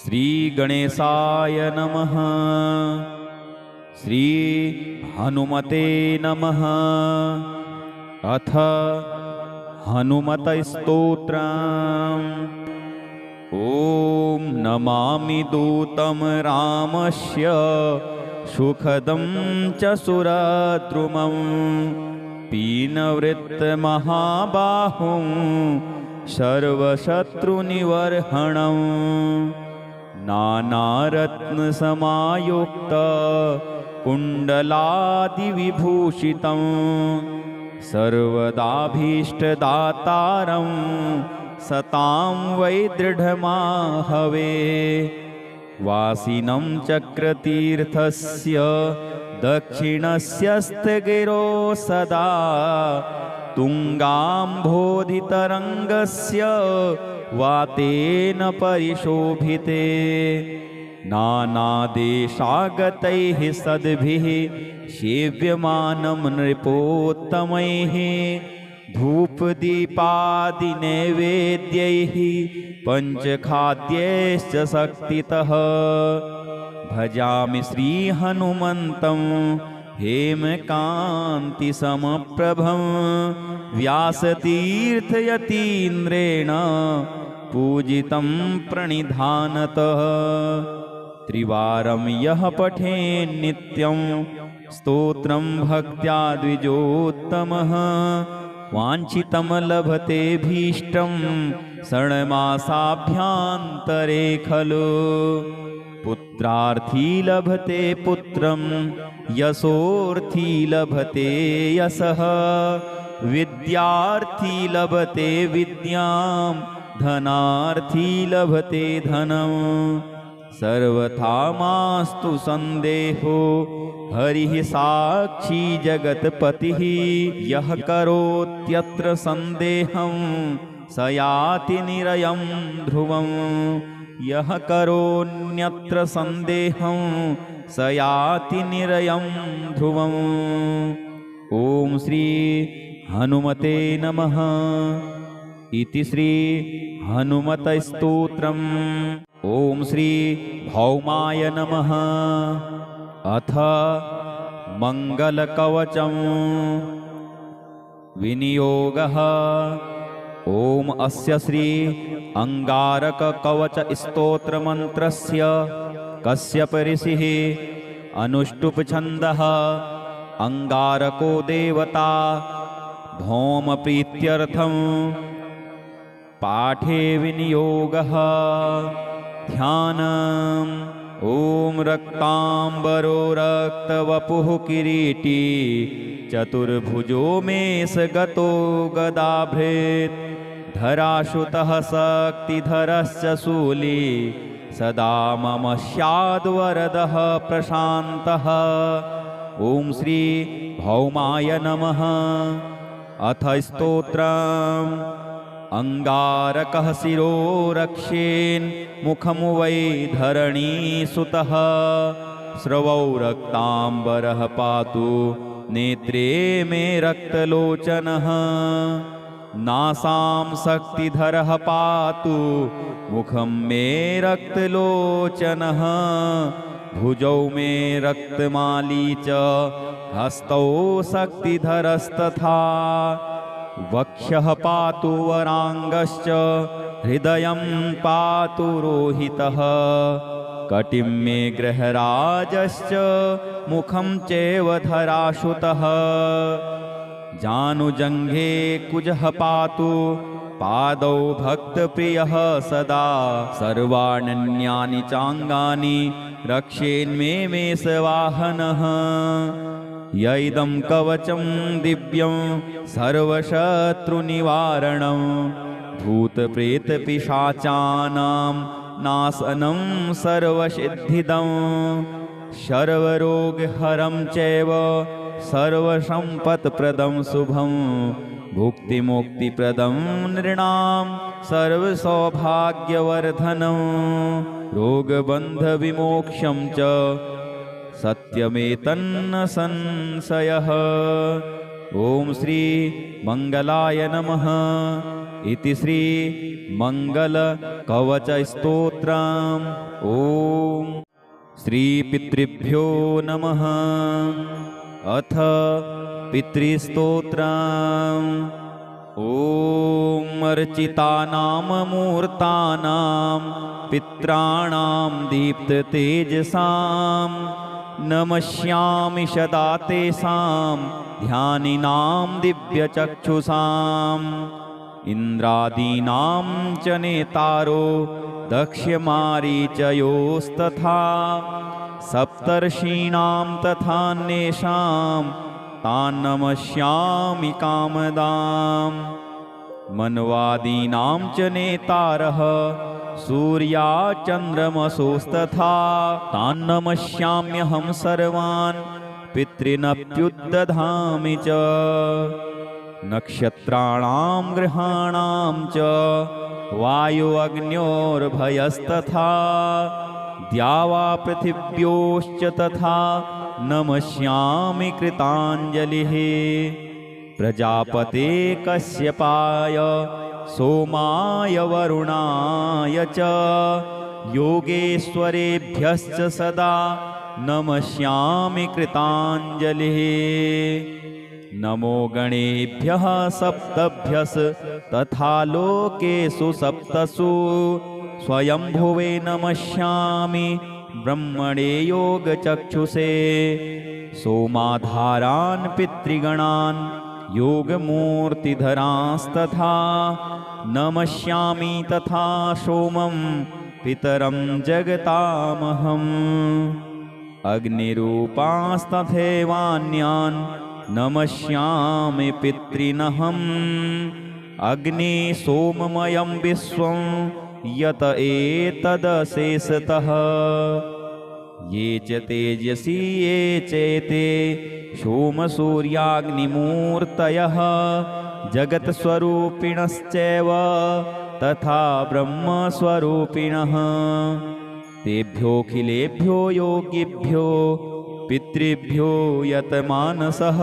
श्री गणेशाय नमः। श्री हनुमते नमः। अथ हनुमतस्तोत्रम्। ॐ नमामि दूतं रामस्य सुखदं च सुरद्रुमं पीनवृत्तमहाबाहुं सर्वशत्रुनिवर्हणम् नानारत्नसमायुक्त कुण्डलादिविभूषितं सर्वदाभीष्टदातारं सतां वै दृढमाहवे। वासिनं चक्रतीर्थस्य दक्षिणस्यस्तगिरो सदा तुङ्गाम्भोधितरङ्गस्य वातेन परिशोभिते नानादेशागतैः सद्भिः सेव्यमानं नृपोत्तमैः धूपदीपादिनैवेद्यैः पञ्चखाद्यैश्च शक्तितः भजामि श्रीहनुमन्तं हेमकान्तिसमप्रभं व्यासतीर्थयतीन्द्रेण पूजितं प्रणिधानतः। त्रिवारं यः पठेन्नित्यं स्तोत्रं भक्त्या द्विजोत्तमः वाञ्छितं लभते भीष्टं षण्मासाभ्यान्तरे खलु। पुत्रार्थी लभते पुत्रं यशोर्थी लभते यशः विद्यार्थी लभते विद्यां धनार्थी लभते धनं। सर्वथा मास्तु संदेहो हरिः साक्षी जगत्पतिः यः करोत्यत्र संदेहं स याति निरयं ध्रुवम् यः करोन्यत्र संदेहं स याति निरयं ध्रुवम्। ॐ श्री हनुमते नमः। इति श्री हनुमतस्तोत्रम्। ॐ श्री भौमाय नमः। अथ मंगलकवचं विनियोगः। ॐ अस्य श्री अंगारककवच स्तोत्रमन्त्रस्य कश्यप ऋषिः अनुष्टुप छन्दः। अंगारको देवता भौम प्रीत्यर्थं पाठे विनियोगः। ध्यानम्। ॐ रक्तांबरो रक्तवपुः किरीटी चतुर्भुजो मेषगतो गदाभृत् धराशुतः शक्तिधरश्च शूली सदा मम स्याद्वरदः प्रशान्तः। ॐ श्री भौमाय नमः। अथ स्तोत्रम्। अंगारकः शिरो रक्षेन् मुखं वै धरणीसुतः स्रवौ रक्तांबरः पातु नेत्रे मे रक्तलोचनः नासां शक्तिधरः पातु मुखं मे रक्तलोचनः भुजौ मे रक्तमाली च हस्तौ शक्तिधरस्तथा वक्षः पातु वरांगश्च हृदयं पातु रोहितः कटिं मे गृहराजश्च मुखं चैव धराशुतः जानुजङ्घे कुजः पातु पादौ भक्तप्रियः सदा सर्वाण्यन्यानि चाङ्गानि रक्षेन्मे मेषवाहनः य इदं कवचं दिव्यं सर्वशत्रुनिवारणं भूतप्रेतपिशाचानां नाशनं सर्वसिद्धिदं सर्वरोगहरं चैव सर्वसम्पत्प्रदं शुभं भुक्तिमुक्तिप्रदं नृणां सर्वसौभाग्यवर्धनं रोगबन्धविमोक्षं च सत्यमेतन्न संशयः। ॐ श्री मंगलाय नमः इति श्री मंगल कवच स्तोत्रम्। ॐ श्री पितृभ्यो नमः। अथ पितृस्तोत्रम्। ॐ अर्चितानां मूर्तानां पित्राणां दीप्ततेजसां नमस्यामि सदा तेषां ध्यानिनां दिव्यचक्षुषाम्। इन्द्रादीनां च नेतारो दक्ष्यमारीचयोस्तथा सप्तर्षीणां तथान्येषां तान् नमस्यामि कामदाम्। मन्वादीनां च नेतारः सूर्याचन्द्रमसोस्तथा तान् नमस्याम्यहं सर्वान् पितॄनप्युद्दधामि च। नक्षत्राणां ग्रहाणां च वायु अग्न्योर्भयस्तथा द्यावा पृथिव्योश्च तथा नमस्यामि कृताञ्जलिः। प्रजापते कश्यपाय सोमाय वरुणाय च योगेश्वरेभ्यश्च सदा नमस्यामि कृताञ्जलिः। नमो गणेभ्यः सप्तभ्यस् तथा लोकेषु सप्तसु स्वयंभुवे नमस्यामि ब्रह्मणे योगचक्षुषे। सोमाधारान् पितृगणान् योगमूर्तिधरांस्तथा नमस्यामि तथा सोमं पितरं जगतामहम्। अग्निरूपांस्तथैवान्यान् नमस्यामि पितॄनहम्। अग्नि सोममयं विश्वं यत एतदशेषतः। ये च तेजसी ये चेते सोमसूर्याग्निमूर्तयः जगत्स्वरूपिणश्चैव तथा ब्रह्मस्वरूपिणः। तेभ्योऽखिलेभ्यो योगिभ्यो पितृभ्यो यतमानसः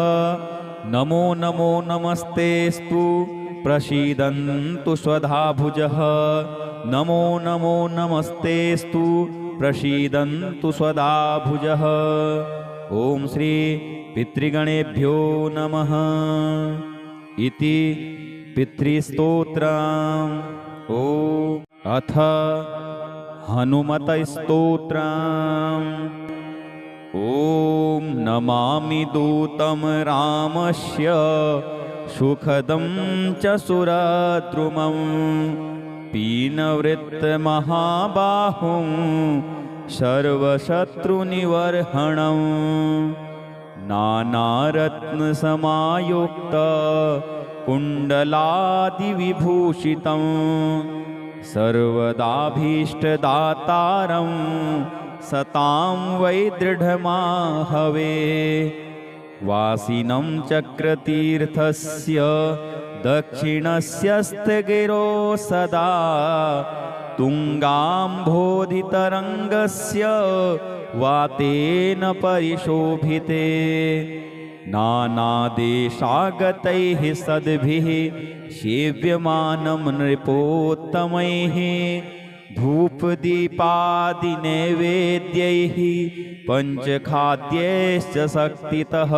नमो नमो नमस्तेस्तु प्रसीदन्तु स्वधाभुजः। नमो नमो नमस्तेस्तु प्रसीदन्तु स्वधाभुजः। ॐ श्री पितृगणेभ्यो नमः इति पितृस्तोत्रम्। ॐ अथ हनुमतस्तोत्रम्। ॐ नमामि दूतं रामस्य सुखदं च सुरद्रुमं पीनवृत्तमहाबाहुं सर्वशत्रुनिवर्हणं। नानारत्नसमायुक्त कुण्डलादिविभूषितं सर्वदाभीष्टदातारं सतां वै दृढमाहवे। वासिनं चक्रतीर्थस्य दक्षिणस्यस्तगिरो सदा तुङ्गाम्भोधितरङ्गस्य वातेन परिशोभिते। नानादेशागतैः सद्भिः सेव्यमानं नृपोत्तमैः धूपदीपादिनैवेद्यैः पञ्चखाद्यैश्च शक्तितः।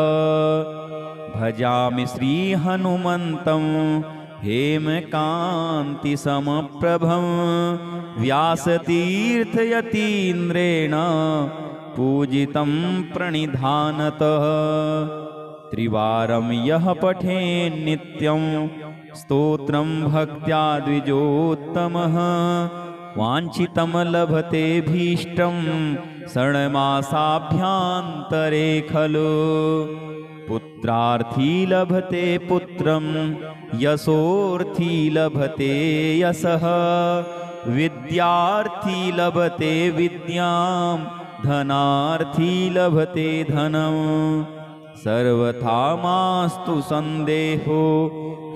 भजामि श्रीहनुमन्तं हेमकान्तिसमप्रभं व्यासतीर्थयतीन्द्रेण पूजितं प्रणिधानतः। त्रिवारं यः पठेन्नित्यं स्तोत्रं भक्त्या द्विजोत्तमः वाञ्छितं लभते भीष्टं षण्मासाभ्यान्तरे खलु। पुत्रार्थी लभते पुत्रं यशोर्थी लभते यशः विद्यार्थी लभते विद्यां धनार्थी लभते धनम्। सर्वथा मास्तु संदेहो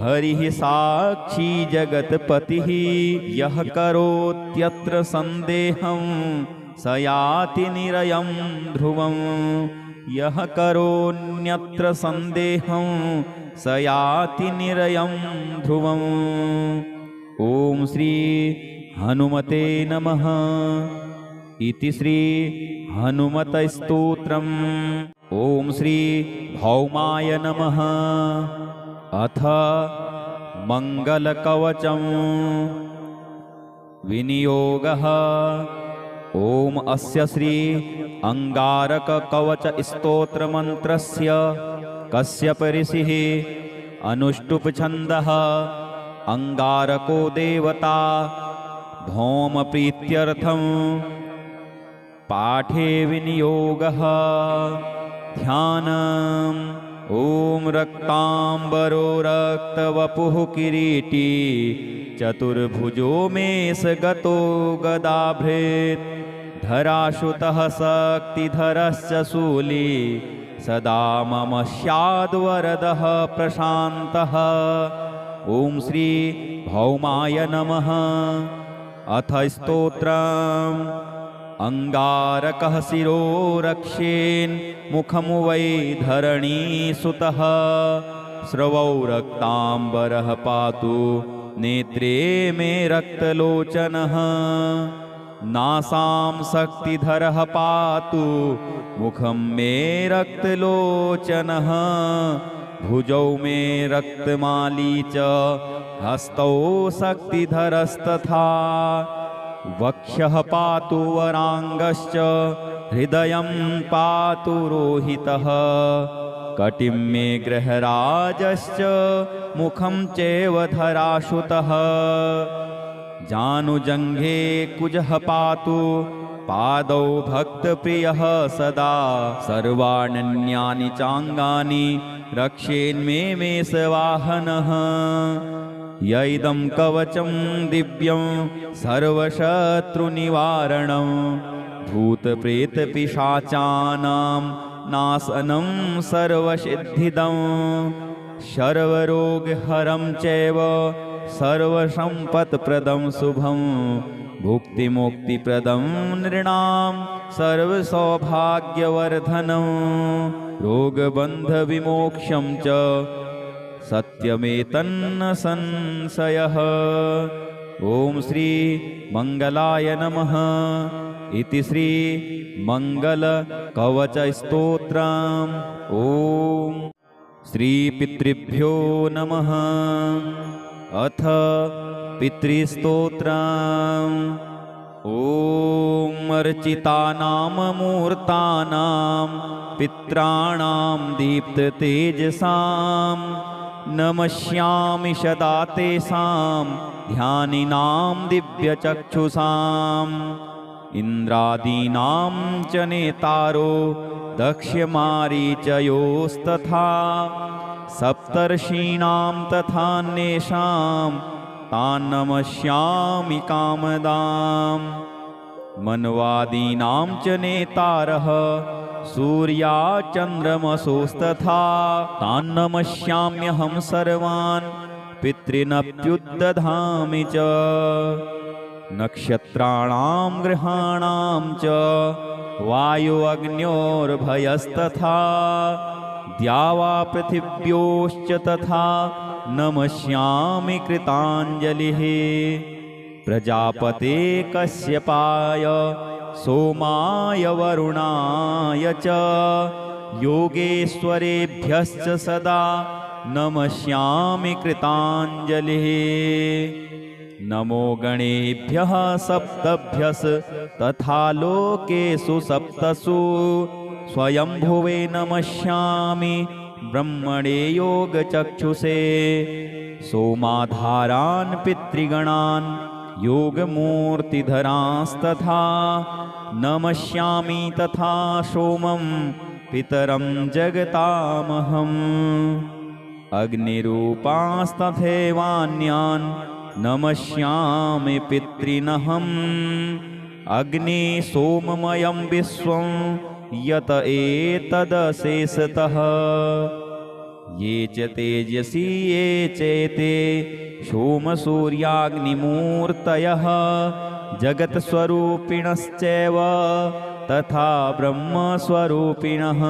हरिः साक्षी जगत्पतिः। यः करोत्यत्र संदेहं स याति निरयं ध्रुवम्। यः करोन्यत्र सन्देहं स याति निरयं ध्रुवम्। ॐ श्री हनुमते नमः। इति श्री हनुमतस्तोत्रम्। ॐ श्री भौमाय नमः। अथ मङ्गलकवचम् विनियोगः। ॐ अस्य श्री अंगारककवच स्तोत्रमन्त्रस्य कश्यप ऋषिः अनुष्टुप् छन्दः। अंगारको देवता भौम प्रीत्यर्थं पाठे विनियोगः। ध्यानम्। ॐ रक्ताम्बरो रक्तवपुः किरीटी चतुर्भुजो मेषगतो गदाभृत् धराशुतः शक्तिधरश्च शूली सदा मम स्याद्वरदः प्रशान्तः। ॐ श्री भौमाय नमः। अथ स्तोत्रम्। अंगारकः शिरो रक्षेन् मुखं वै धरणीसुतः स्रवौ रक्ताम्बरः पातु नेत्रे मे रक्तलोचनः। नासां शक्तिधरः पातु मुखं मे रक्तलोचनः। भुजौ मे रक्तमाली च हस्तौ शक्तिधरस्तथा। वक्षः पातु वराङ्गश्च हृदयं पातु रोहितः। कटिं मे गृहराजश्च मुखं चैव धराशुतः। जानुजङ्घे कुजः पातु पादौ भक्तप्रियः सदा। सर्वाण्यन्यानि चाङ्गानि रक्षेन्मे मेषवाहनः। य इदं कवचं दिव्यं सर्वशत्रुनिवारणं भूतप्रेतपिशाचानां नाशनं सर्वसिद्धिदं सर्वरोगहरं चैव सर्वसम्पत्प्रदं शुभं भुक्तिमुक्तिप्रदं नृणां सर्वसौभाग्यवर्धनं रोगबन्धविमोक्षं च सत्यमेतन्न संशयः। ॐ श्री मंगलाय नमः। इति श्री मंगलकवचस्तोत्रम्। ॐ श्री पितृभ्यो नमः। अथ पितृस्तोत्रम्। ॐ अर्चितानां मूर्तानां पित्राणां दीप्ततेजसां नमस्यामि सदा तेषां ध्यानिनां दिव्यचक्षुषाम्। इन्द्रादीनां च नेतारो दक्ष्यमारीचयोस्तथा सप्तर्षीणां तथान्येषां तान् नमस्यामि कामदाम्। मन्वादीनां च नेतारः सूर्या चन्द्रमसोस्तथा तान् नमस्याम्यहं सर्वान् पितॄनप्युद्दधामि च। नक्षत्राणां ग्रहाणां च वायु अग्न्योर्भयस्तथा द्यावा पृथिव्योश्च तथा नमस्यामि कृताञ्जलिः। प्रजापते कश्यपाय सोमाय वरुणाय च योगेश्वरेभ्यश्च सदा नमस्यामि कृताञ्जलिः। नमो गणेभ्यः सप्तभ्यस् तथा लोकेषु सप्तसु स्वयंभुवे नमस्यामि ब्रह्मणे योगचक्षुषे। सोमाधारान् पितृगणान् योगमूर्तिधरांस्तथा नमस्यामि तथा सोमं पितरं जगतामहम्। अग्निरूपांस्तथैवान्यान् नमस्यामि पितॄनहम्। अग्नि सोममयं विश्वं यत एतदशेषतः। ये च तेजसी ये चैते सोमसूर्याग्निमूर्तयः जगत्स्वरूपिणश्चैव तथा ब्रह्मस्वरूपिणः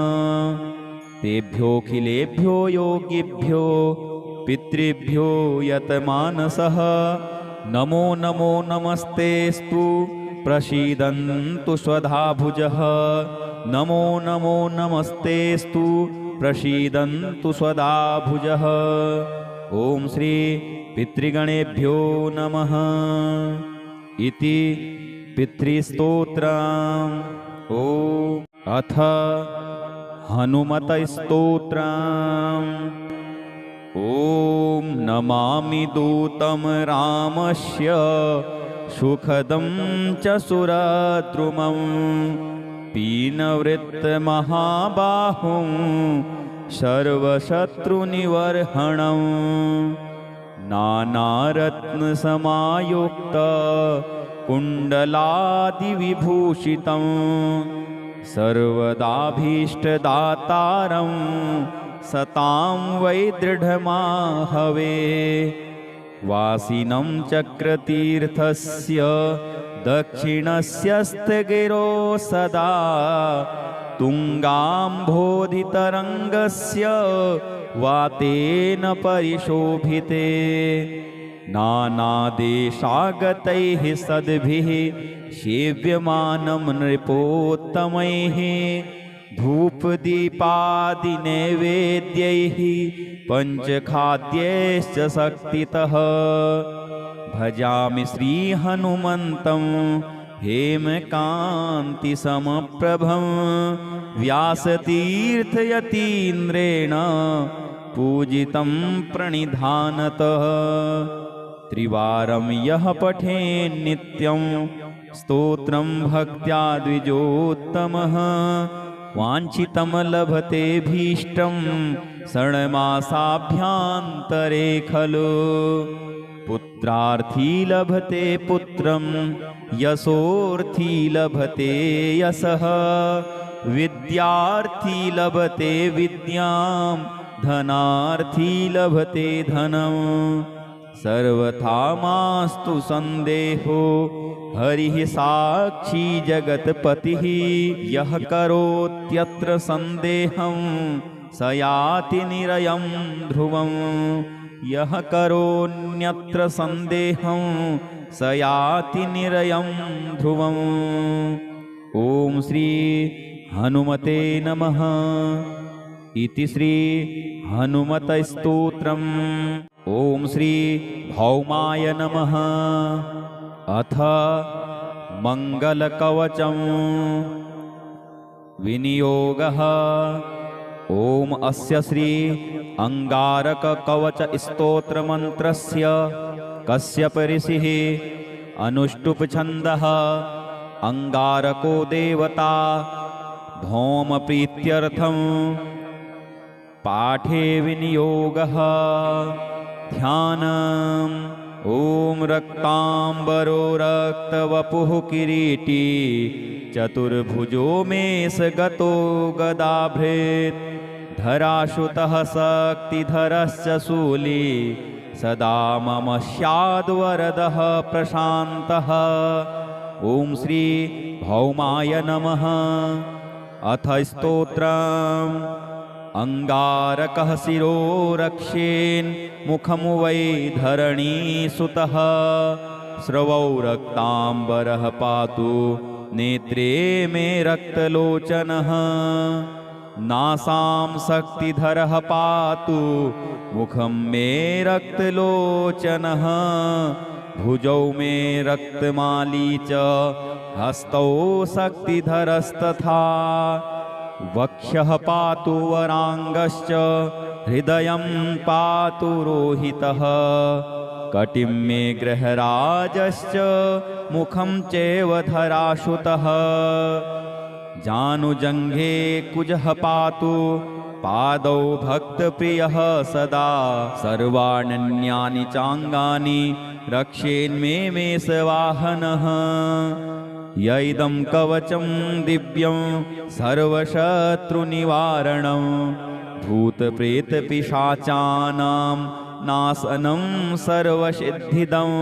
तेभ्योऽखिलेभ्यो योगिभ्यो पितृभ्यो यतमानसः नमो नमो नमस्तेस्तु प्रसीदन्तु स्वधाभुजः नमो नमो नमस्तेस्तु प्रसीदन्तु स्वधाभुजः। ॐ श्री पितृगणेभ्यो नमः इति पितृस्तोत्रम्। ॐ अथ हनुमतस्तोत्रम्। ॐ नमामि दूतं रामस्य सुखदं च सुरद्रुमं पीनवृत्तमहाबाहुं सर्वशत्रुनिवर्हणं नानारत्नसमायुक्त कुण्डलादिविभूषितं सर्वदाभीष्टदातारं सतां वै दृढमाहवे वासिनं चक्रतीर्थस्य दक्षिणस्यस्तगिरो सदा तुङ्गाम्भोधितरङ्गस्य वातेन परिशोभिते नानादेशागतैः सद्भिः सेव्यमानं नृपोत्तमैः धूपदीपादिनैवेद्यैः पञ्चखाद्यैश्च शक्तितः भजामि श्रीहनुमन्तं हेमकान्तिसमप्रभं व्यासतीर्थयतीन्द्रेण पूजितं प्रणिधानतः त्रिवारं यः पठेन्नित्यं स्तोत्रं भक्त्या द्विजोत्तमः वाञ्छितं लभते भीष्टं षण्मासाभ्यान्तरे खलु पुत्रार्थी लभते पुत्रं यशोर्थी लभते यशः विद्यार्थी लभते विद्यां धनार्थी लभते धनं सर्वथा मास्तु संदेहो हरिः साक्षी जगत्पतिः यः करोत्यत्र संदेहं स याति निरयं ध्रुवं यः करोन्यत्र संदेहं स याति निरयं ध्रुवम्। ॐ श्री हनुमते नमः इति श्री हनुमतस्तोत्रम्। ॐ श्री भौमाय नमः। अथ मङ्गलकवचं विनियोगः। ॐ अस्य श्री अंगारककवच स्तोत्रमन्त्रस्य कश्यप ऋषिः अनुष्टुप् छन्दः। अंगारको देवता भौमप्रीत्यर्थं पाठे विनियोगः। ध्यानम्। ॐ रक्ताम्बरो रक्तवपुः किरीटी चतुर्भुजो मेषगतो गदाभृत् धराशुतः शक्तिधरश्च शूली सदा मम स्याद्वरदः प्रशान्तः। ॐ श्री भौमाय नमः। अथ स्तोत्रम्। अंगारकः शिरो रक्षेन् मुखं वै धरणीसुतः स्रवौ रक्ताम्बरः पातु नेत्रे मे रक्तलोचनः नासां शक्तिधरः पातु मुखं मे रक्तलोचनः भुजौ मे रक्तमाली च हस्तौ शक्तिधरस्तथा वक्षः पातु वराङ्गश्च हृदयं पातु रोहितः कटिं मे गृहराजश्च मुखं चैव धराशुतः जानुजङ्घे कुजः पातु पादौ भक्तप्रियः सदा सर्वाण्यन्यानि चाङ्गानि रक्षेन्मे मेषवाहनः य इदं कवचं दिव्यं सर्वशत्रुनिवारणं भूतप्रेतपिशाचानां नाशनं सर्वसिद्धिदं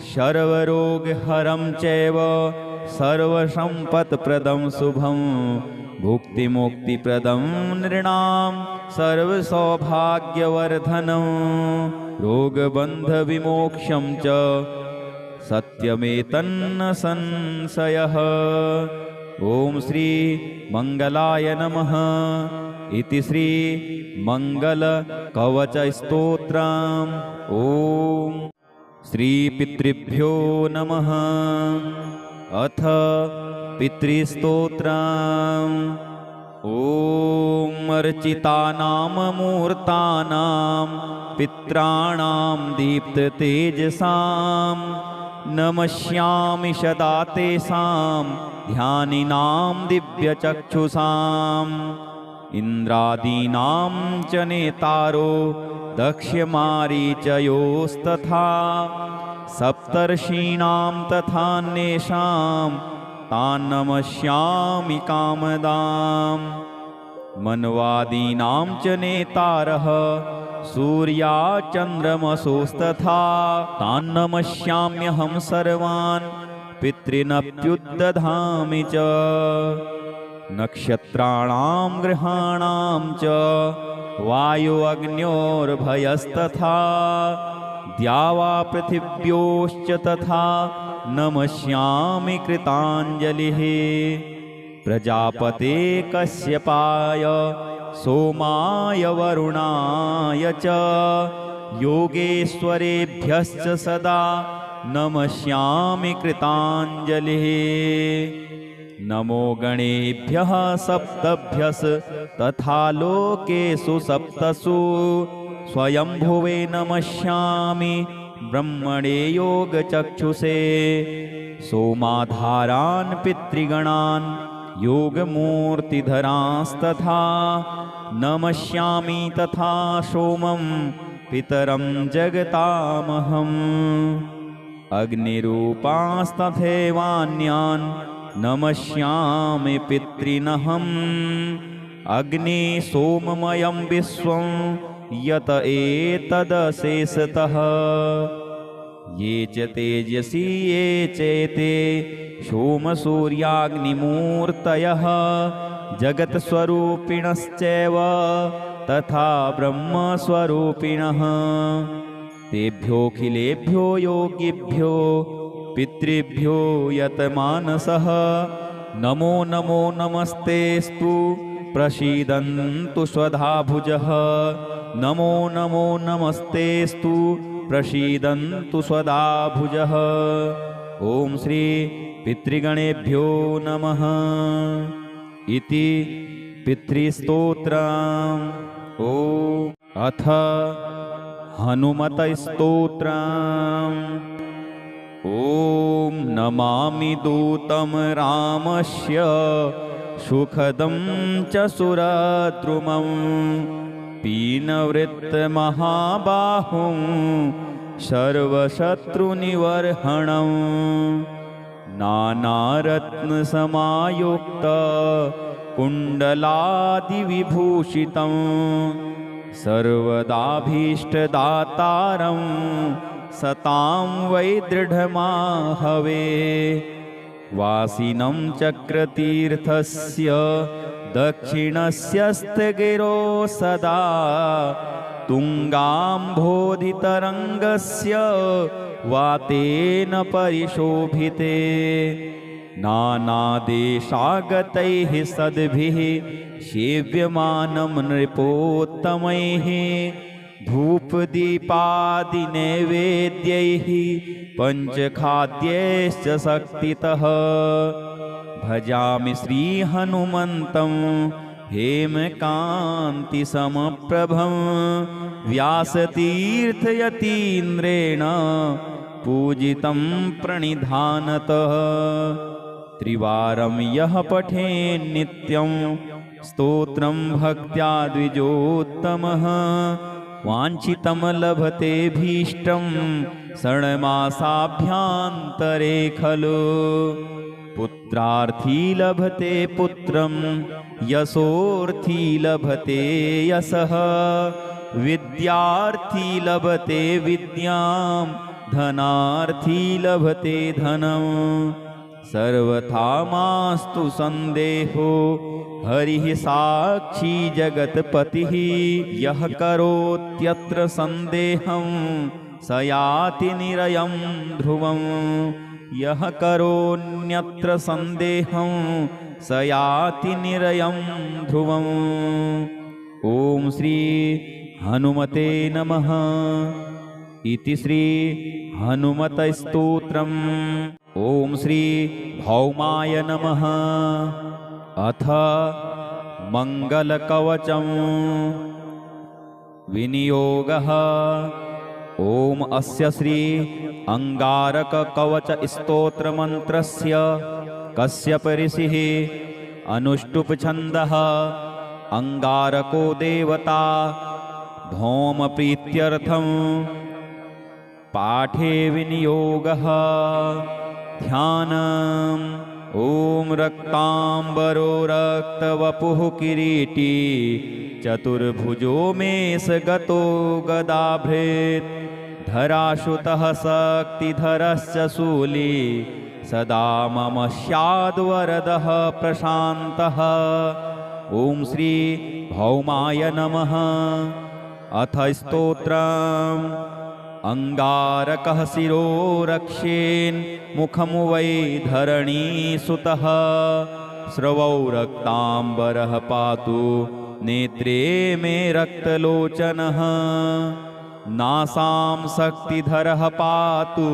सर्वरोगहरं चैव सर्वसम्पत्प्रदं शुभं भुक्तिमुक्तिप्रदं नृणां सर्वसौभाग्यवर्धनं रोगबन्धविमोक्षं च सत्यमेतन्न संशयः। ॐ श्री मंगलाय नमः इति श्री मंगलकवचस्तोत्रम्। ॐ श्री पितृभ्यो नमः। अथ पितृस्तोत्रम्। ॐ अर्चितानां मूर्तानां पित्राणां दीप्ततेजसां नमस्यामि सदा तेषां ध्यानिनां दिव्यचक्षुषाम्। इन्द्रादीनां च नेतारो दक्ष्यमारीचयोस्तथा सप्तर्षीणां तथान्येषां तान् नमस्यामि कामदाम्। मन्वादीनां च नेतारः सूर्या चन्द्रमसोस्तथा तान् नमस्याम्यहं सर्वान् पितॄनप्युद्दधामि च। नक्षत्राणां ग्रहाणां च वायु अग्न्योर्भयस्तथा द्यावा पृथिव्योश्च तथा नमस्यामि कृताञ्जलिः। प्रजापते कश्यपाय सोमाय वरुणाय च योगेश्वरेभ्यश्च सदा नमस्यामि कृताञ्जलिः। नमो गणेभ्यः सप्तभ्यस् तथा लोकेषु सप्तसु स्वयंभुवे नमस्यामि ब्रह्मणे योगचक्षुषे। सोमाधारान् पितृगणान् योगमूर्तिधरांस्तथा नमस्यामि तथा सोमं पितरं जगतामहम्। अग्निरूपांस्तथैवान्यान् नमस्यामि पितॄनहम्। अग्नि सोममयं विश्वं यत एतदशेषतः। ये च तेजसी ये चैते सोमसूर्याग्निमूर्तयः जगत्स्वरूपिणश्चैव तथा ब्रह्मस्वरूपिणः। तेभ्योऽखिलेभ्यो योगिभ्यो पितृभ्यो यतमानसः नमो नमो नमस्तेस्तु प्रसीदन्तु स्वधाभुजः। नमो नमो नमस्तेस्तु प्रसीदन्तु स्वधाभुजः। ॐ श्री पितृगणेभ्यो नमः इति पितृस्तोत्रम्। ॐ अथ हनुमतस्तोत्रम्। ॐ नमामि दूतं रामस्य सुखदं च सुरद्रुमं पीनवृत्तमहाबाहुं सर्वशत्रुनिवर्हणं। नानारत्नसमायुक्त कुण्डलादिविभूषितं सर्वदाभीष्टदातारं सतां वै दृढमाहवे। वासिनं चक्रतीर्थस्य दक्षिणस्यस्तगिरो सदा तुङ्गाम्भोधितरङ्गस्य वातेन परिशोभिते। नानादेशागतैः सद्भिः सेव्यमानं नृपोत्तमैः धूपदीपादिनैवेद्यैः पञ्चखाद्यैश्च शक्तितः। भजामि श्रीहनुमन्तं हेमकान्तिसमप्रभं व्यासतीर्थयतीन्द्रेण पूजितं प्रणिधानतः। त्रिवारं यः पठेन्नित्यं स्तोत्रं भक्त्या द्विजोत्तमः वाञ्छितं लभते भीष्टं षण्मासाभ्यान्तरे खलु। पुत्रार्थी लभते पुत्रं यशोर्थी लभते यशः विद्यार्थी लभते विद्यां धनार्थी लभते धनम् सर्वथा मास्तु संदेहो हरिः साक्षी जगत्पतिः यः करोत्यत्र संदेहं स याति निरयं ध्रुवम् यः करोन्यत्र संदेहं स याति निरयं ध्रुवम्। ॐ श्री हनुमते नमः। इति श्री हनुमतस्तोत्रम्। ॐ श्री भौमाय नमः। अथ मंगलकवचम् विनियोगः। ॐ अस्य श्री अंगारककवच स्तोत्रमन्त्रस्य कश्यप ऋषिः अनुष्टुप् छन्दः। अंगारको देवता भौम प्रीत्यर्थं पाठे विनियोगः। ध्यानम्। ॐ रक्तांबरो रक्तवपुः किरीटी चतुर्भुजो मेषगतो गदाभृत् धराशुतः शक्तिधरश्च शूली सदा मम स्याद्वरदः प्रशान्तः। ॐ श्री भौमाय नमः। अथ स्तोत्रम्। अंगारकः शिरो रक्षेन् मुखं वै धरणीसुतः स्रवौ रक्तांबरः पातु नेत्रे मे रक्तलोचनः नासां शक्तिधरः पातु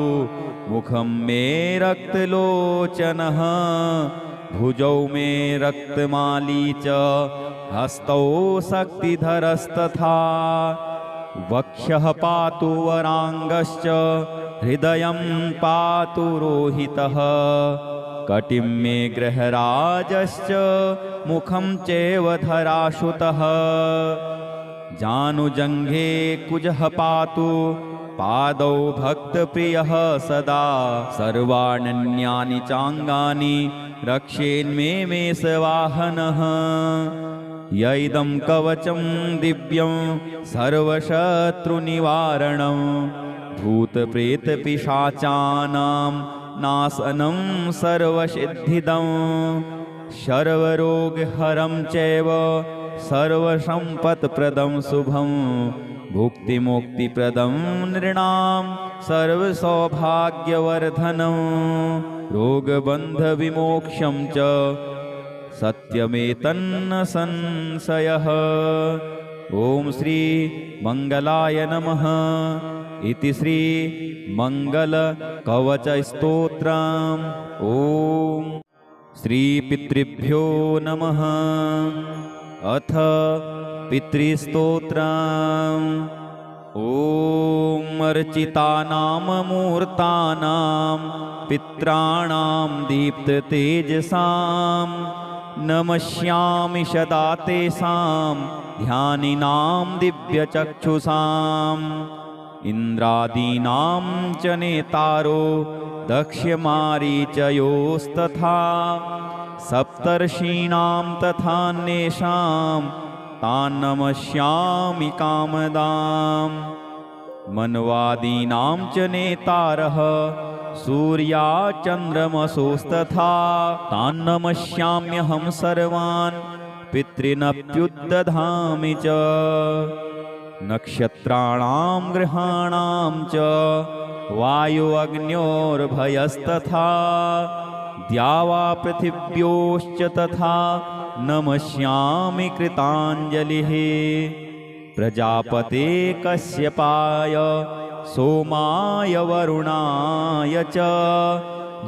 मुखं मे रक्तलोचनः भुजौ मे रक्तमाली च हस्तौ शक्तिधरस्तथा वक्षः पातु वरांगश्च हृदयं पातु रोहितः कटिं मे गृहराजश्च मुखं चैव धराशुतः जानुजङ्घे कुजः पातु पादौ भक्तप्रियः सदा सर्वाण्यन्यानि चाङ्गानि रक्षेन्मे मेषवाहनः यैदं कवचं दिव्यं सर्वशत्रुनिवारणं भूतप्रेतपिशाचानां नाशनं सर्वसिद्धिदं सर्वरोगहरं चैव सर्वसम्पत्प्रदं शुभं भुक्तिमुक्तिप्रदं नृणां सर्वसौभाग्यवर्धनं रोगबन्धविमोक्षं च सत्यमेतन्न संशयः। ॐ श्री मंगलाय नमः। इति श्री मंगलकवच स्तोत्रम्। ॐ श्री पितृभ्यो नमः। अथ पितृस्तोत्रम्। ॐ अर्चितानां मूर्तानां पित्राणां दीप्ततेजसां नमस्यामि सदा तेषां ध्यानिनां दिव्यचक्षुषाम् इन्द्रादीनां च नेतारो दक्ष्यमारीचयोस्तथा सप्तर्षीणां तथान्येषां तान् नमस्यामि कामदाम् मन्वादीनां च नेतारः सूर्या चन्द्रमसोस्तथा तान् नमस्याम्यहं सर्वान् पितॄनप्युद्दधामि च नक्षत्राणां ग्रहाणां च वायु अग्न्योर्भयस्तथा द्यावा पृथिव्योश्च तथा नमस्यामि कृताञ्जलिः प्रजापते कश्यपाय सोमाय वरुणाय च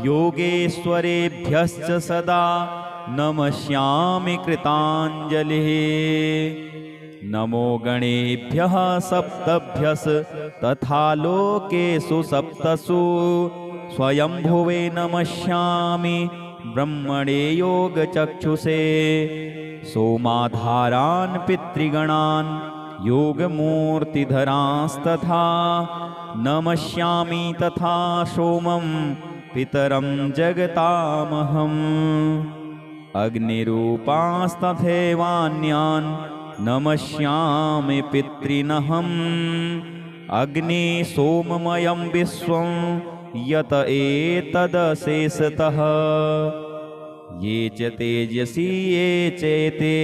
योगेश्वरेभ्यश्च सदा नमस्यामि कृताञ्जलिः नमो गणेभ्यः सप्तभ्यस् तथा लोकेषु सप्तसु स्वयंभुवे नमस्यामि ब्रह्मणे योगचक्षुषे सोमाधारान् पितृगणान् योगमूर्तिधरांस्तथा नमस्यामि तथा सोमं पितरं जगतामहम् अग्निरूपांस्तथैवान्यान् नमस्यामि पितॄनहम् अग्नि सोममयं विश्वं यत एतदशेषतः ये च तेजसी ये चेते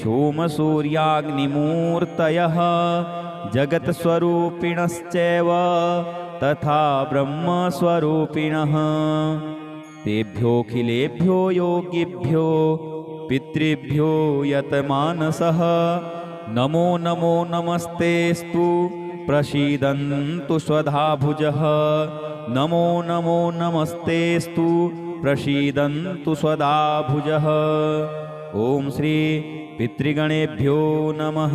सोमसूर्याग्निमूर्तयः जगत्स्वरूपिणश्चैव तथा ब्रह्मस्वरूपिणः तेभ्योऽखिलेभ्यो योगिभ्यो पितृभ्यो यतमानसः नमो नमो नमस्तेस्तु प्रसीदन्तु स्वधाभुजः नमो नमो नमस्तेस्तु प्रसीदन्तु स्वधाभुजः। ॐ श्री पितृगणेभ्यो नमः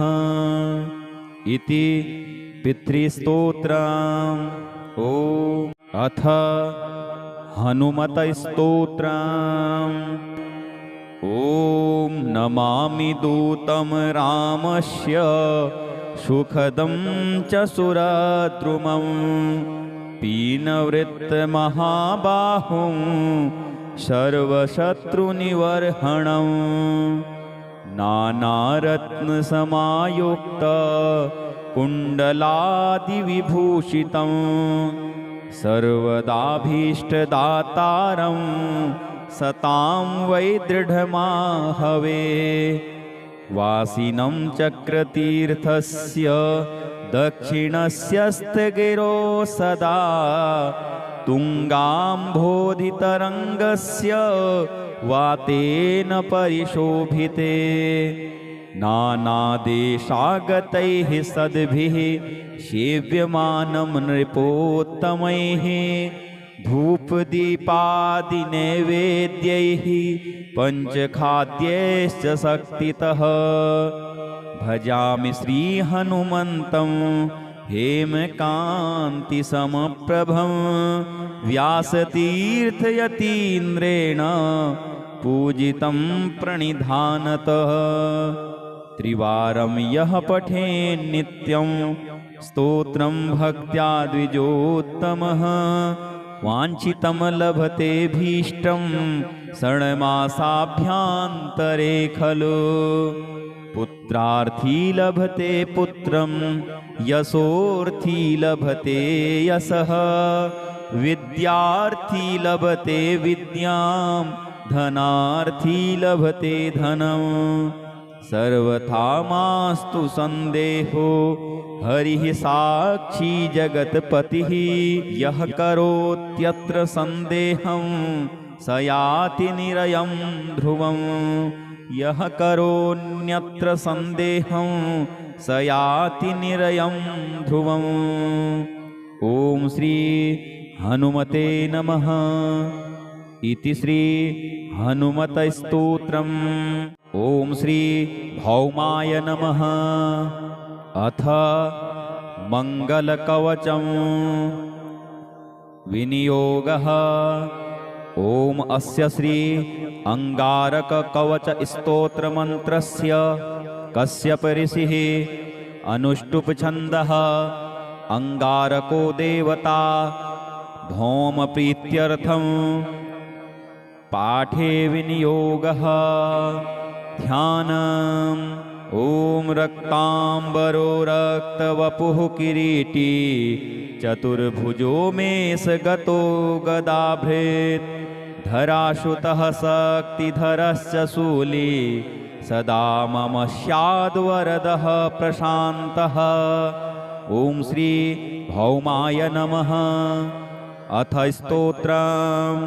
इति पितृस्तोत्रम्। ॐ अथ हनुमतस्तोत्रम्। ॐ नमामि दूतं रामस्य सुखदं च सुरद्रुमं पीनवृत्तमहाबाहुं सर्वशत्रुनिवर्हणं नानारत्नसमायुक्त कुण्डलादिविभूषितं सर्वदाभीष्टदातारं सतां वै दृढमाहवे वासिनं चक्रतीर्थस्य दक्षिणस्यस्तगिरो सदा तुङ्गाम्भोधितरङ्गस्य वातेन परिशोभिते नानादेशागतैः सद्भिः सेव्यमानं नृपोत्तमैः धूपदीपादिनैवेद्यैः पञ्चखाद्यैश्च शक्तितः भजामि श्रीहनुमन्तं हेमकान्तिसमप्रभं व्यासतीर्थयतीन्द्रेण पूजितं प्रणिधानतः त्रिवारं यः पठेन्नित्यं स्तोत्रं भक्त्या द्विजोत्तमः वाञ्छितं लभते भीष्टं षण्मासाभ्यान्तरे खलु पुत्रार्थी लभते पुत्रं यशोर्थी लभते यशः विद्यार्थी लभते विद्यां धनार्थी लभते धनं सर्वथा मास्तु संदेहो हरिः साक्षी जगत्पतिः यः करोत्यत्र संदेहं स याति निरयं ध्रुवं यः करोन्यत्र संदेहं स याति निरयं ध्रुवम्। ॐ श्री हनुमते नमः इति श्री हनुमतस्तोत्रम्। ॐ श्री भौमाय नमः। अथ मंगलकवचं विनियोगः। ॐ अस्य श्री अंगारककवच स्तोत्रमन्त्रस्य कश्यप ऋषिः अनुष्टुप छन्दः। अंगारको देवता भौम प्रीत्यर्थं पाठे विनियोगः। ध्यानम्। ॐ रक्तांबरो रक्तवपुः किरीटी चतुर्भुजो मेषगतो गदाभृत् धराशुतः शक्तिधरश्च शूली सदा मम स्याद्वरदः प्रशान्तः। ॐ श्री भौमाय नमः। अथ स्तोत्रम्।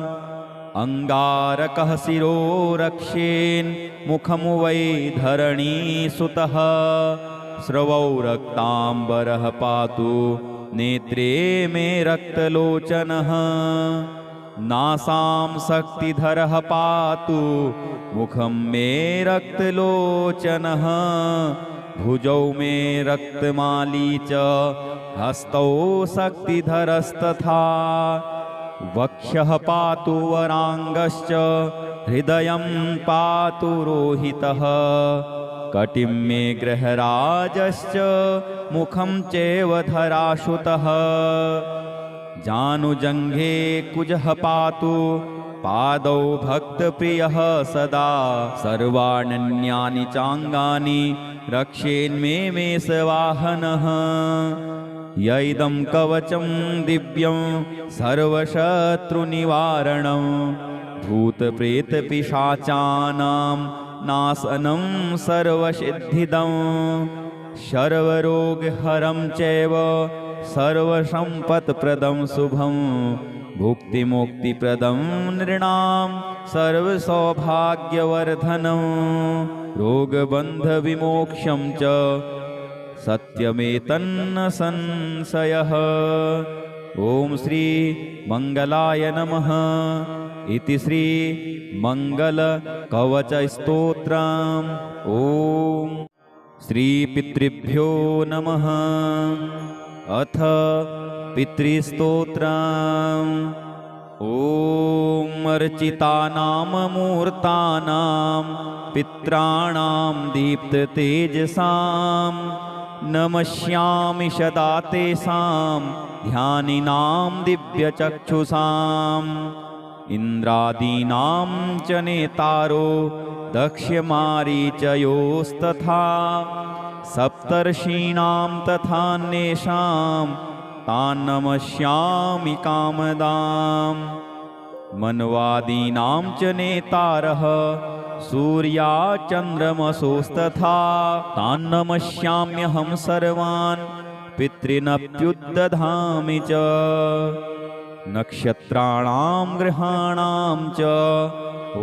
अंगारकः शिरो रक्षेन् मुखं वै धरणीसुतः स्रवौ रक्तांबरः पातु नेत्रे मे रक्तलोचनः नासां शक्तिधरः पातु मुखं मे रक्तलोचनः भुजौ मे रक्तमाली च हस्तौ शक्तिधरस्तथा वक्षः पातु वरांगश्च हृदयं पातु रोहितः कटिं मे गृहराजश्च मुखं चैव धराशुतः जानुजङ्घे कुजः पातु पादौ भक्तप्रियः सदा सर्वाण्यन्यानि चाङ्गानि रक्षेन्मे मेषवाहनः यैदं कवचं दिव्यं सर्वशत्रुनिवारणं भूतप्रेतपिशाचानां नाशनं सर्वसिद्धिदं सर्वरोगहरं चैव सर्वसम्पत्प्रदं शुभं भुक्तिमुक्तिप्रदं नृणां सर्वसौभाग्यवर्धनं रोगबन्धविमोक्षं च सत्यमेतन्न संशयः। ॐ श्री मंगलाय नमः इति श्री मंगलकवचस्तोत्रम्। ॐ श्री पितृभ्यो नमः। अथ पितृस्तोत्रम्। ॐ अर्चितानां मूर्तानां पित्राणां दीप्ततेजसां नमस्यामि सदा तेषां ध्यानिनां दिव्यचक्षुषाम् इन्द्रादीनां च नेतारो दक्ष्यमारीचयोस्तथा सप्तर्षीणां तथान्येषां तान् नमस्यामि कामदाम् मन्वादीनां च नेतारः सूर्या चन्द्रमसोस्तथा तान् नमस्याम्यहं सर्वान् पितॄनप्युद्दधामि च नक्षत्राणां ग्रहाणां च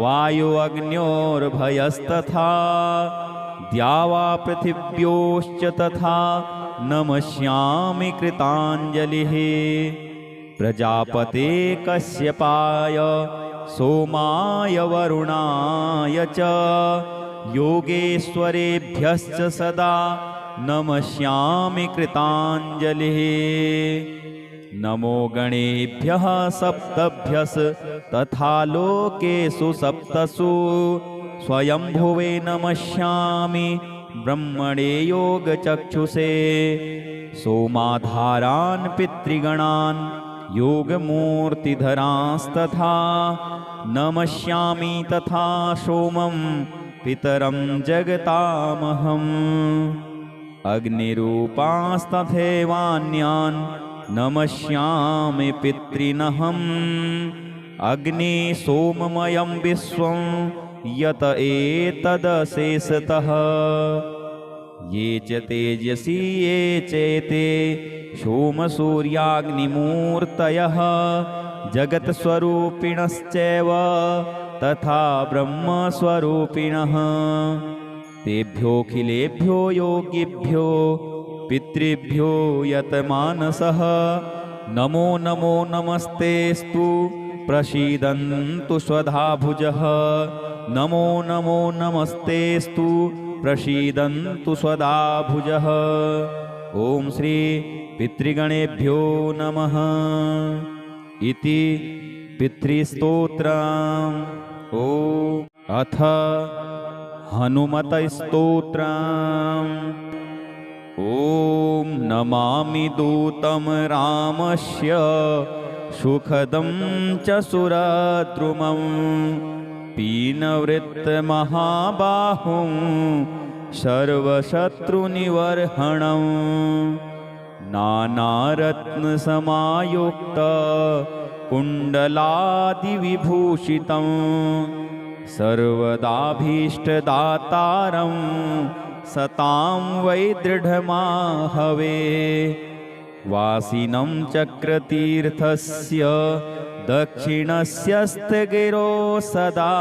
वायु अग्न्योर्भयस्तथा द्यावा पृथिव्योश्च तथा नमस्यामि कृताञ्जलिः प्रजापते कश्यपाय सोमाय वरुणाय च योगेश्वरेभ्यश्च सदा नमस्यामि कृताञ्जलिः नमो गणेभ्यः सप्तभ्यस् तथा लोकेषु सप्तसु स्वयंभुवे नमस्यामि ब्रह्मणे योगचक्षुषे सोमाधारान् पितृगणान् योगमूर्तिधरांस्तथा नमस्यामि तथा सोमं पितरं जगतामहम् अग्निरूपांस्तथैवान्यान् नमस्यामि पितॄनहम् अग्नि सोममयं विश्वं यत एतदशेषतः ये च तेजसी ये चेते सोमसूर्याग्निमूर्तयः जगत्स्वरूपिणश्चैव तथा ब्रह्मस्वरूपिणः तेभ्योऽखिलेभ्यो योगिभ्यो पितृभ्यो यतमानसः नमो नमो नमस्तेस्तु प्रसीदन्तु स्वधाभुजः नमो नमो नमस्तेस्तु प्रसीदन्तु स्वधाभुजः। ॐ श्री पितृगणेभ्यो नमः इति पितृस्तोत्रम्। ॐ अथ हनुमतस्तोत्रम्। ॐ नमामि दूतं रामस्य सुखदं च सुरद्रुमं पीनवृत्तमहाबाहुं सर्वशत्रुनिवर्हणं नानारत्नसमायुक्त कुण्डलादिविभूषितं सर्वदाभीष्टदातारं सतां वै दृढमाहवे वासिनं चक्रतीर्थस्य दक्षिणस्यस्तगिरो सदा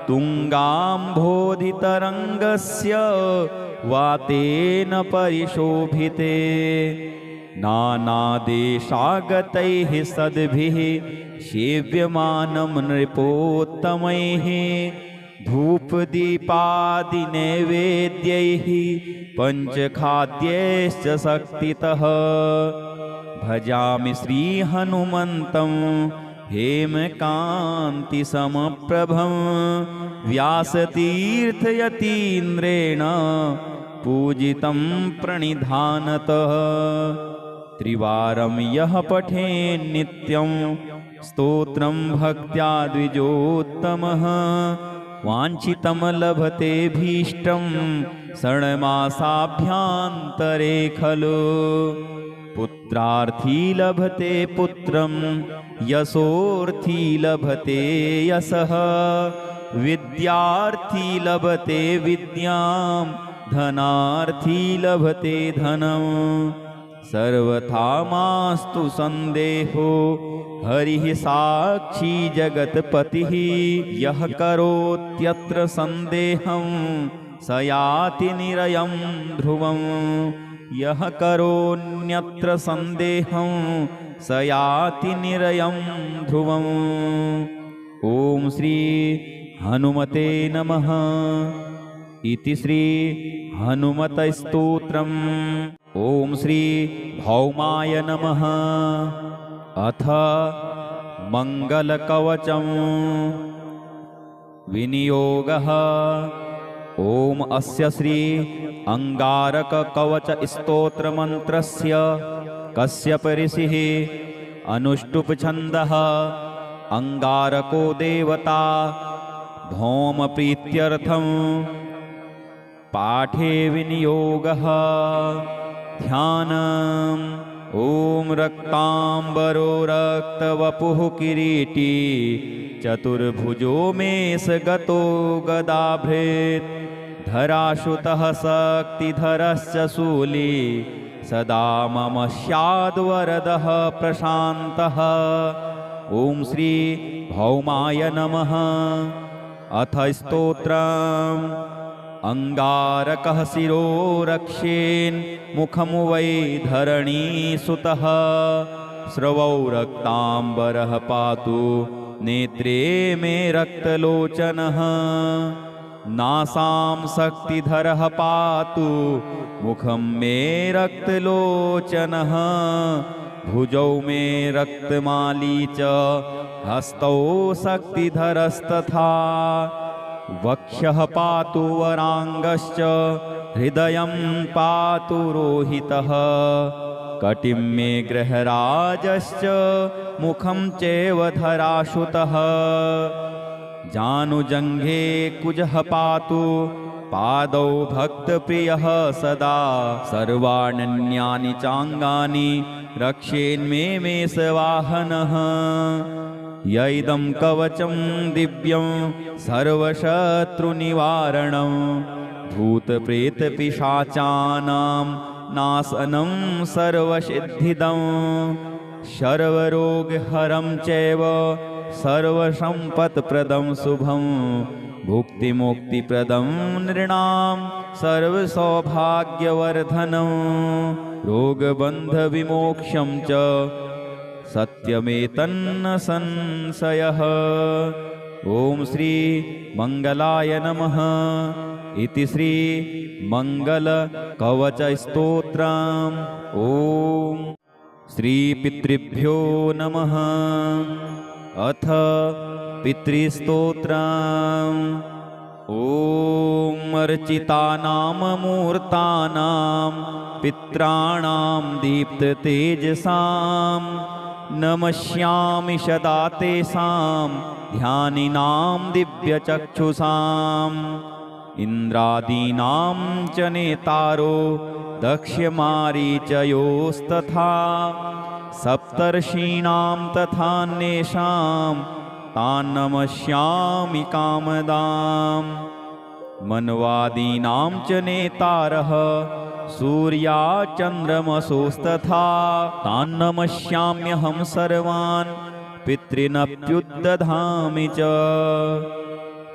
तुङ्गाम्भोधितरङ्गस्य वातेन परिशोभिते नानादेशागतैः सद्भिः सेव्यमानं नृपोत्तमैः धूपदीपादिनैवेद्यैः पञ्चखाद्यैश्च शक्तितः भजामि श्रीहनुमन्तं हेमकान्तिसमप्रभं व्यासतीर्थयतीन्द्रेण पूजितं प्रणिधानतः त्रिवारं यः पठेन्नित्यं स्तोत्रं भक्त्या द्विजोत्तमः वाञ्छितं लभते भीष्टं षण्मासाभ्यान्तरे खलु पुत्रार्थी लभते पुत्रं यशोर्थी लभते यशः विद्यार्थी लभते विद्यां धनार्थी लभते धनं सर्वथा मास्तु संदेहो हरिः साक्षी जगत्पतिः यः करोत्यत्र संदेहं स याति निरयं ध्रुवं यः करोन्यत्र संदेहं स याति निरयं ध्रुवम्। ॐ श्री हनुमते नमः। इति श्री हनुमतस्तोत्रम्। ॐ श्री भौमाय नमः। अथ मंगलकवचम् विनियोगः। ॐ अस्य श्री अंगारककवच स्तोत्रमन्त्रस्य कश्यप ऋषिः अनुष्टुप् छन्दः। अंगारको देवता भौम प्रीत्यर्थं पाठे विनियोगः। ध्यानम्। ॐ रक्तांबरो रक्तवपुः किरीटी चतुर्भुजो मेषगतो गदाभृत् धराशुतः शक्तिधरश्च शूली सदा मम स्याद्वरदः प्रशान्तः। ॐ श्री भौमाय नमः। अथ स्तोत्रम्। अंगारकः शिरो रक्षेन् मुखं वै धरणीसुतः स्रवौ रक्तांबरः पातु नेत्रे मे रक्तलोचनः नासां शक्तिधरः पातु मुखं मे रक्तलोचनः भुजौ मे रक्तमाली च हस्तौ शक्तिधरस्तथा वक्षः पातु वरांगश्च हृदयं पातु रोहितः कटिं मे गृहराजश्च मुखं चैव धराशुतः जानुजङ्घे कुजः पातु पादौ भक्तप्रियः सदा सर्वाण्यन्यानि चाङ्गानि रक्षेन्मे मेषवाहनः यैदं कवचं दिव्यं सर्वशत्रुनिवारणं भूतप्रेतपिशाचानां नाशनं सर्वसिद्धिदं सर्वरोगहरं चैव सर्वसम्पत्प्रदं शुभं भुक्तिमुक्तिप्रदं नृणां सर्वसौभाग्यवर्धनं रोगबन्धविमोक्षं च सत्यमेतन्न संशयः। ॐ श्री मंगलाय नमः। इति श्री मंगल कवच स्तोत्रम्। ॐ श्री पितृभ्यो नमः। अथ पितृस्तोत्रम्। ॐ अर्चितानां मूर्तानां पित्राणां दीप्ततेजसां नमस्यामि सदा तेषां ध्यानिनां दिव्यचक्षुषाम् इन्द्रादीनां च नेतारो दक्ष्यमारीचयोस्तथा सप्तर्षीणां तथान्येषां तान् नमस्यामि कामदाम् मन्वादीनां च नेतारः सूर्या चन्द्रमसोस्तथा तान् नमस्याम्यहं सर्वान् पितॄनप्युद्दधामि च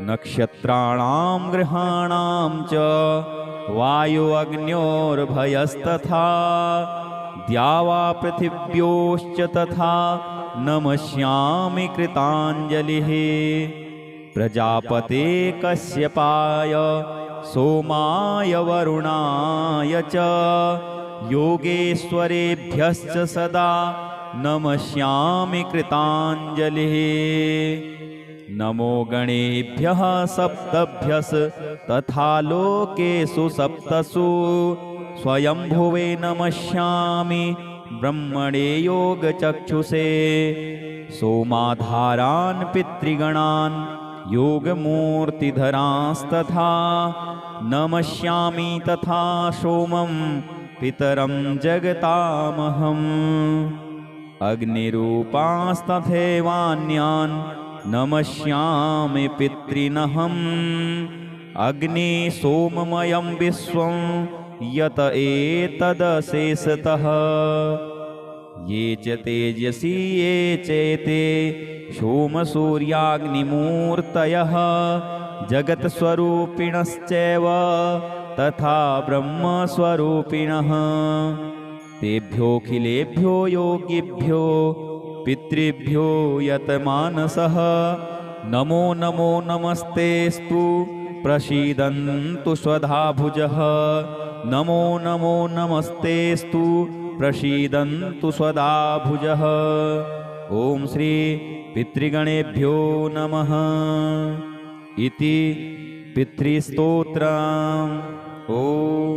नक्षत्राणां ग्रहाणां च वायु अग्न्योर्भयस्तथा द्यावा पृथिव्योश्च तथा नमस्यामि कृताञ्जलिः प्रजापते कश्यपाय सोमाय वरुणाय च योगेश्वरेभ्यश्च सदा नमस्यामि कृताञ्जलिः नमो गणेभ्यः सप्तभ्यस् तथा लोकेषु सप्तसु स्वयंभुवे नमस्यामि ब्रह्मणे योगचक्षुषे सोमाधारान् पितृगणान् योगमूर्तिधरांस्तथा नमस्यामि तथा सोमं पितरं जगतामहम् अग्निरूपांस्तथैवान्यान् नमस्यामि पितॄनहम् अग्नि सोममयं विश्वं यत एतदशेषतः ये च तेजसी ये चैते सोमसूर्याग्निमूर्तयः जगत्स्वरूपिणश्चैव तथा ब्रह्मस्वरूपिणः तेभ्योऽखिलेभ्यो योगिभ्यो पितृभ्यो यतमानसः नमो नमो नमस्तेस्तु प्रसीदन्तु स्वधाभुजः नमो नमो नमस्तेस्तु प्रसीदन्तु स्वधाभुजः ॐ श्री पितृगणेभ्यो नमः इति पितृस्तोत्रम् ॐ